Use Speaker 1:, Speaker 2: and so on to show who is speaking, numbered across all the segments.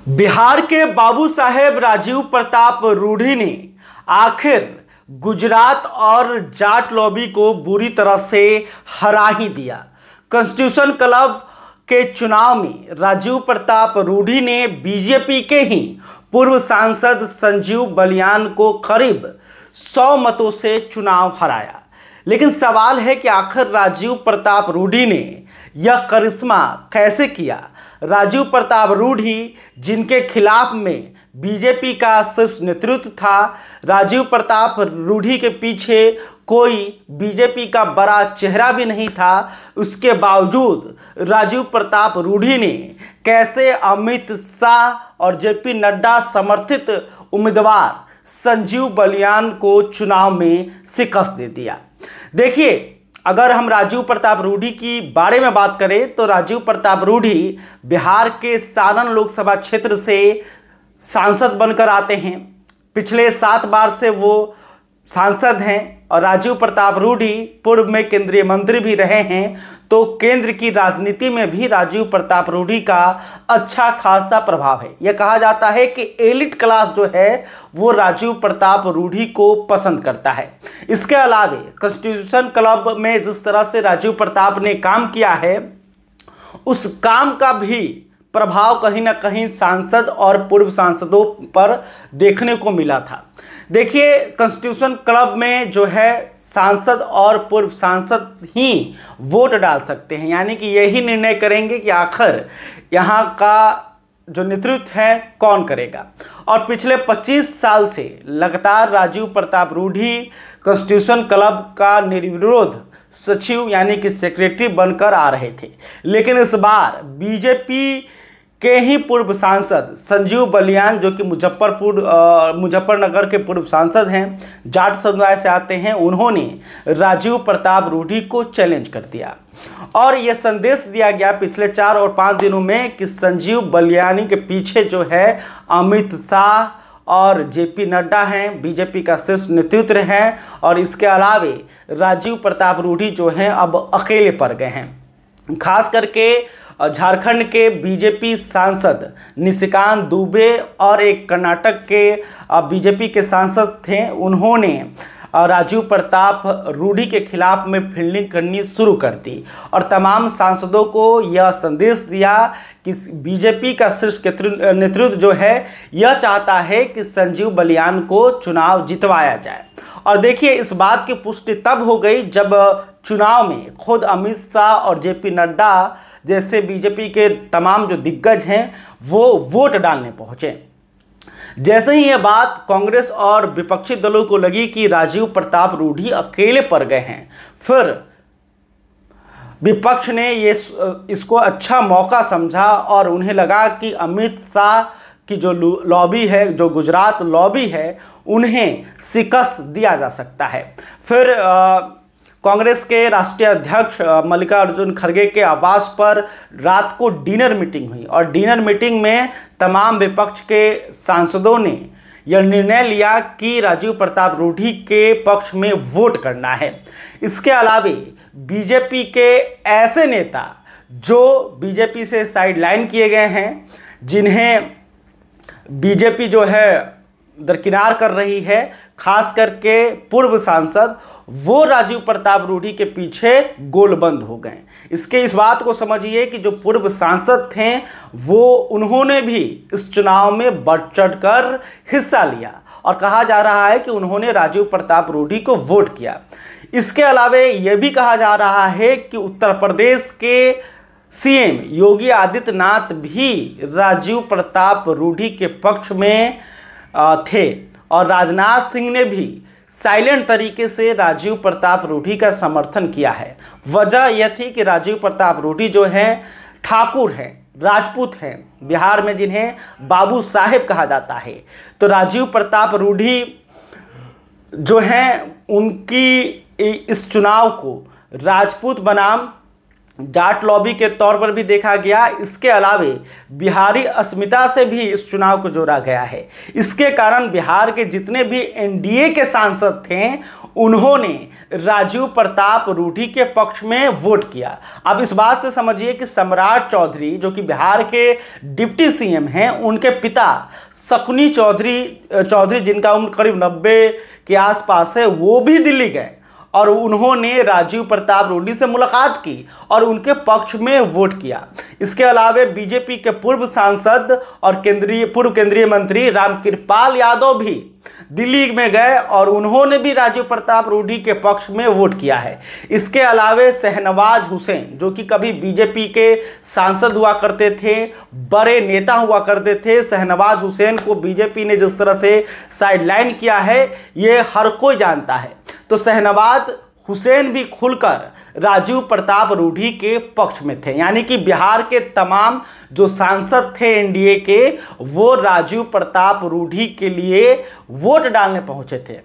Speaker 1: बिहार के बाबू साहेब राजीव प्रताप रूढ़ी ने आखिर गुजरात और जाट लॉबी को बुरी तरह से हरा ही दिया। कॉन्स्टिट्यूशन क्लब के चुनाव में राजीव प्रताप रूढ़ी ने बीजेपी के ही पूर्व सांसद संजीव बलियान को करीब 100 मतों से चुनाव हराया। लेकिन सवाल है कि आखिर राजीव प्रताप रूढ़ी ने यह करिश्मा कैसे किया। राजीव प्रताप रूढ़ी जिनके खिलाफ में बीजेपी का शीर्ष नेतृत्व था, राजीव प्रताप रूढ़ी के पीछे कोई बीजेपी का बड़ा चेहरा भी नहीं था, उसके बावजूद राजीव प्रताप रूढ़ी ने कैसे अमित शाह और जेपी नड्डा समर्थित उम्मीदवार संजीव बलियान को चुनाव में शिकस्त दे दिया। देखिए, अगर हम राजीव प्रताप रूढ़ी की बारे में बात करें तो राजीव प्रताप रूढ़ी बिहार के सारण लोकसभा क्षेत्र से सांसद बनकर आते हैं। पिछले 7 बार से वो सांसद हैं और राजीव प्रताप रूढ़ी पूर्व में केंद्रीय मंत्री भी रहे हैं, तो केंद्र की राजनीति में भी राजीव प्रताप रूढ़ी का अच्छा खासा प्रभाव है। यह कहा जाता है कि एलिट क्लास जो है वो राजीव प्रताप रूढ़ी को पसंद करता है। इसके अलावा कॉन्स्टिट्यूशन क्लब में जिस तरह से राजीव प्रताप ने काम किया है, उस काम का भी प्रभाव कहीं ना कहीं सांसद और पूर्व सांसदों पर देखने को मिला था। देखिए, कॉन्स्टिट्यूशन क्लब में जो है सांसद और पूर्व सांसद ही वोट डाल सकते हैं, यानी कि यही निर्णय करेंगे कि आखिर यहाँ का जो नेतृत्व है कौन करेगा। और पिछले 25 साल से लगातार राजीव प्रताप रूढ़ी कॉन्स्टिट्यूशन क्लब का निर्विरोध सचिव यानी कि सेक्रेटरी बनकर आ रहे थे। लेकिन इस बार बीजेपी के ही पूर्व सांसद संजीव बलियान, जो कि मुजफ्फरनगर के पूर्व सांसद हैं, जाट समुदाय से आते हैं, उन्होंने राजीव प्रताप रूढ़ी को चैलेंज कर दिया और यह संदेश दिया गया पिछले 4 और 5 दिनों में कि संजीव बलियानी के पीछे जो है अमित शाह और जेपी नड्डा हैं, बीजेपी का शीर्ष नेतृत्व है, और इसके अलावे राजीव प्रताप रूढ़ी जो हैं अब अकेले पड़ गए हैं। खास करके झारखंड के बीजेपी सांसद निशिकांत दुबे और एक कर्नाटक के बीजेपी के सांसद थे, उन्होंने राजीव प्रताप रूढ़ी के खिलाफ में फील्डिंग करनी शुरू कर दी और तमाम सांसदों को यह संदेश दिया कि बीजेपी का शीर्ष नेतृत्व जो है यह चाहता है कि संजीव बलियान को चुनाव जितवाया जाए। और देखिए, इस बात की पुष्टि तब हो गई जब चुनाव में खुद अमित शाह और जेपी नड्डा जैसे बीजेपी के तमाम जो दिग्गज हैं वो वोट डालने पहुंचे। जैसे ही यह बात कांग्रेस और विपक्षी दलों को लगी कि राजीव प्रताप रूढ़ी अकेले पड़ गए हैं, फिर विपक्ष ने इसको अच्छा मौका समझा और उन्हें लगा कि अमित शाह की जो लॉबी है, जो गुजरात लॉबी है, उन्हें शिकस्त दिया जा सकता है। फिर कांग्रेस के राष्ट्रीय अध्यक्ष मल्लिकार्जुन खड़गे के आवास पर रात को डिनर मीटिंग हुई और डिनर मीटिंग में तमाम विपक्ष के सांसदों ने यह निर्णय लिया कि राजीव प्रताप रूढ़ी के पक्ष में वोट करना है। इसके अलावा बीजेपी के ऐसे नेता जो बीजेपी से साइडलाइन किए गए हैं, जिन्हें बीजेपी जो है दरकिनार कर रही है, खास करके पूर्व सांसद, वो राजीव प्रताप रूढ़ी के पीछे गोलबंद हो गए। इस बात को समझिए कि जो पूर्व सांसद थे वो उन्होंने भी इस चुनाव में बढ़ चढ़कर हिस्सा लिया और कहा जा रहा है कि उन्होंने राजीव प्रताप रूढ़ी को वोट किया। इसके अलावा यह भी कहा जा रहा है कि उत्तर प्रदेश के सीएम योगी आदित्यनाथ भी राजीव प्रताप रूढ़ी के पक्ष में थे और राजनाथ सिंह ने भी साइलेंट तरीके से राजीव प्रताप रूढ़ी का समर्थन किया है। वजह यह थी कि राजीव प्रताप रूढ़ी जो है ठाकुर हैं, राजपूत हैं, बिहार में जिन्हें बाबू साहेब कहा जाता है। तो राजीव प्रताप रूढ़ी जो हैं, उनकी इस चुनाव को राजपूत बनाम जाट लॉबी के तौर पर भी देखा गया। इसके अलावे बिहारी अस्मिता से भी इस चुनाव को जोड़ा गया है। इसके कारण बिहार के जितने भी एनडीए के सांसद थे उन्होंने राजीव प्रताप रूडी के पक्ष में वोट किया। अब इस बात से समझिए कि सम्राट चौधरी जो कि बिहार के डिप्टी सीएम हैं, उनके पिता शकुनी चौधरी जिनका उम्र करीब 90 के आसपास है, वो भी दिल्ली गए और उन्होंने राजीव प्रताप रूडी से मुलाकात की और उनके पक्ष में वोट किया। इसके अलावा बीजेपी के पूर्व सांसद और पूर्व केंद्रीय मंत्री रामकृपाल यादव भी दिल्ली में गए और उन्होंने भी राजीव प्रताप रूडी के पक्ष में वोट किया है। इसके अलावा शहनवाज हुसैन जो कि कभी बीजेपी के सांसद हुआ करते थे, बड़े नेता हुआ करते थे, शहनवाज हुसैन को बीजेपी ने जिस तरह से साइडलाइन किया है ये हर कोई जानता है। तो शहनवाज हुसैन भी खुलकर राजीव प्रताप रूडी के पक्ष में थे, यानी कि बिहार के तमाम जो सांसद थे एनडीए के वो राजीव प्रताप रूडी के लिए वोट डालने पहुंचे थे।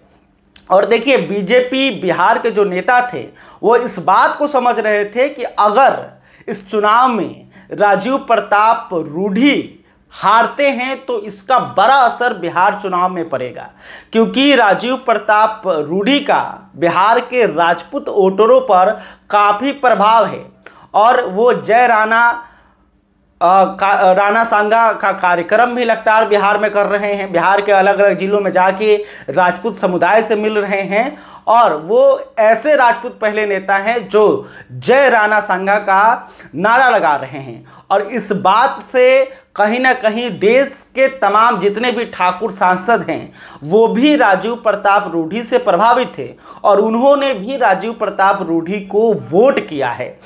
Speaker 1: और देखिए बीजेपी बिहार के जो नेता थे वो इस बात को समझ रहे थे कि अगर इस चुनाव में राजीव प्रताप रूडी हारते हैं तो इसका बड़ा असर बिहार चुनाव में पड़ेगा, क्योंकि राजीव प्रताप रूडी का बिहार के राजपूत वोटरों पर काफ़ी प्रभाव है और वो जय राणा सांगा का कार्यक्रम भी लगातार बिहार में कर रहे हैं। बिहार के अलग अलग जिलों में जाके राजपूत समुदाय से मिल रहे हैं और वो ऐसे राजपूत पहले नेता हैं जो जय राणा सांगा का नारा लगा रहे हैं। और इस बात से कहीं ना कहीं देश के तमाम जितने भी ठाकुर सांसद हैं वो भी राजीव प्रताप रूडी से प्रभावित थे और उन्होंने भी राजीव प्रताप रूडी को वोट किया है।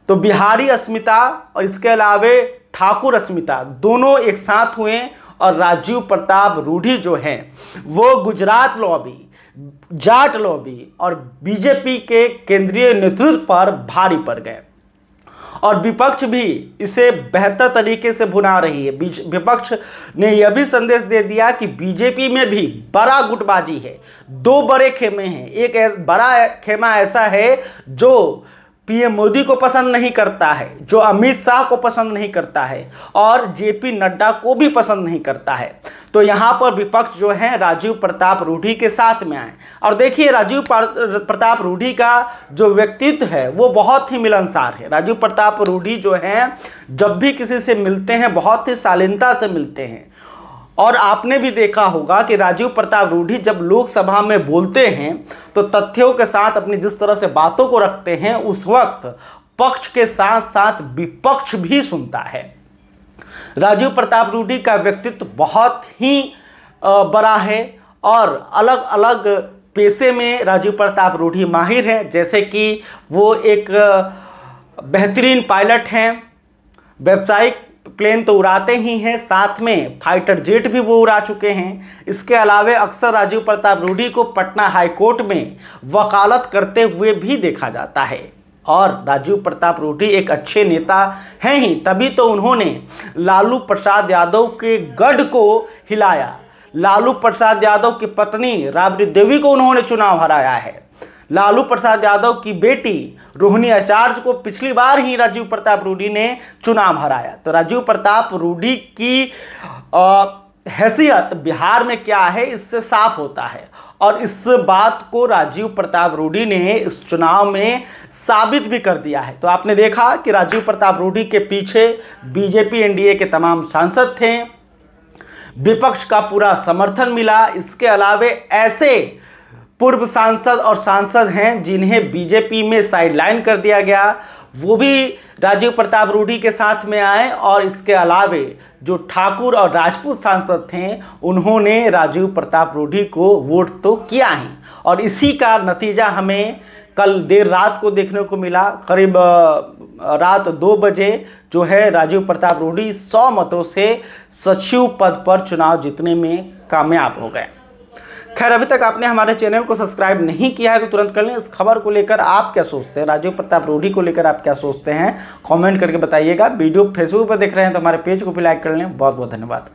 Speaker 1: तो बिहारी अस्मिता और इसके अलावे ठाकुर अस्मिता दोनों एक साथ हुए और राजीव प्रताप रूडी जो हैं वो गुजरात लॉबी, जाट लॉबी और बीजेपी के केंद्रीय नेतृत्व पर भारी पड़ गए और विपक्ष भी इसे बेहतर तरीके से भुना रही है। विपक्ष ने यह भी संदेश दे दिया कि बीजेपी में भी बड़ा गुटबाजी है, दो बड़े खेमे हैं। एक बड़ा खेमा ऐसा है जो पीएम मोदी को पसंद नहीं करता है, जो अमित शाह को पसंद नहीं करता है और जेपी नड्डा को भी पसंद नहीं करता है। तो यहाँ पर विपक्ष जो है राजीव प्रताप रूडी के साथ में आए। और देखिए राजीव प्रताप रूडी का जो व्यक्तित्व है वो बहुत ही मिलनसार है। राजीव प्रताप रूडी जो है जब भी किसी से मिलते हैं बहुत ही शालीनता से मिलते हैं और आपने भी देखा होगा कि राजीव प्रताप रूडी जब लोकसभा में बोलते हैं तो तथ्यों के साथ अपनी जिस तरह से बातों को रखते हैं उस वक्त पक्ष के साथ साथ विपक्ष भी सुनता है। राजीव प्रताप रूडी का व्यक्तित्व बहुत ही बड़ा है और अलग अलग पेशे में राजीव प्रताप रूडी माहिर हैं, जैसे कि वो एक बेहतरीन पायलट हैं, व्यावसायिक प्लेन तो उड़ाते ही हैं, साथ में फाइटर जेट भी वो उड़ा चुके हैं। इसके अलावा अक्सर राजीव प्रताप रूडी को पटना हाई कोर्ट में वकालत करते हुए भी देखा जाता है और राजीव प्रताप रूडी एक अच्छे नेता हैं ही, तभी तो उन्होंने लालू प्रसाद यादव के गढ़ को हिलाया। लालू प्रसाद यादव की पत्नी राबड़ी देवी को उन्होंने चुनाव हराया है। लालू प्रसाद यादव की बेटी रोहिणी आचार्य को पिछली बार ही राजीव प्रताप रूडी ने चुनाव हराया। तो राजीव प्रताप रूडी की हैसियत बिहार में क्या है इससे साफ होता है और इस बात को राजीव प्रताप रूडी ने इस चुनाव में साबित भी कर दिया है। तो आपने देखा कि राजीव प्रताप रूडी के पीछे बीजेपी एनडीए के तमाम सांसद थे, विपक्ष का पूरा समर्थन मिला। इसके अलावे ऐसे पूर्व सांसद और सांसद हैं जिन्हें बीजेपी में साइडलाइन कर दिया गया, वो भी राजीव प्रताप रूडी के साथ में आए और इसके अलावे जो ठाकुर और राजपूत सांसद थे उन्होंने राजीव प्रताप रूडी को वोट तो किया ही और इसी का नतीजा हमें कल देर रात को देखने को मिला। करीब रात 2 बजे जो है राजीव प्रताप रूडी 100 मतों से सचिव पद पर चुनाव जीतने में कामयाब हो गए। खैर अभी तक आपने हमारे चैनल को सब्सक्राइब नहीं किया है तो तुरंत कर लें। इस खबर को लेकर आप क्या सोचते हैं, राजीव प्रताप रूडी को लेकर आप क्या सोचते हैं, कमेंट करके बताइएगा। वीडियो फेसबुक पर देख रहे हैं तो हमारे पेज को भी लाइक कर लें। बहुत बहुत धन्यवाद।